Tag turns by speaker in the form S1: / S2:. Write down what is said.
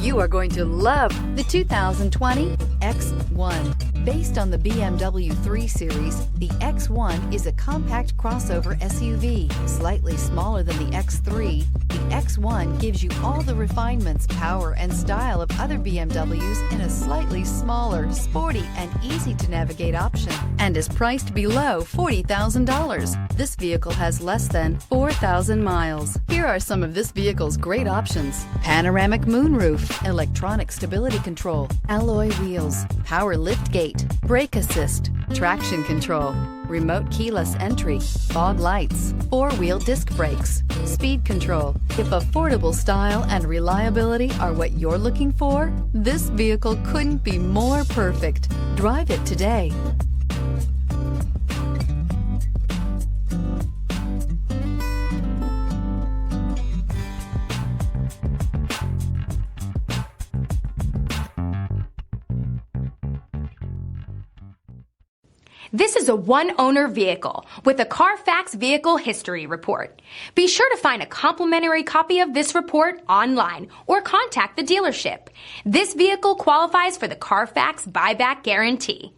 S1: You are going to love the 2020 X1. Based on the BMW 3 Series, the X1 is a compact crossover SUV. Slightly smaller than the X3, the X1 gives you all the refinements, power, and style of other BMWs in a slightly smaller, sporty, and easy-to-navigate option, and is priced below $40,000. This vehicle has less than 4,000 miles. Here are some of this vehicle's great options: panoramic moonroof, electronic stability control, alloy wheels, power liftgate, brake assist, traction control, remote keyless entry, fog lights, four-wheel disc brakes, speed control. If affordable style and reliability are what you're looking for, this vehicle couldn't be more perfect. Drive it today.
S2: This is a one-owner vehicle with a Carfax Vehicle History Report. Be sure to find a complimentary copy of this report online or contact the dealership. This vehicle qualifies for the Carfax Buyback Guarantee.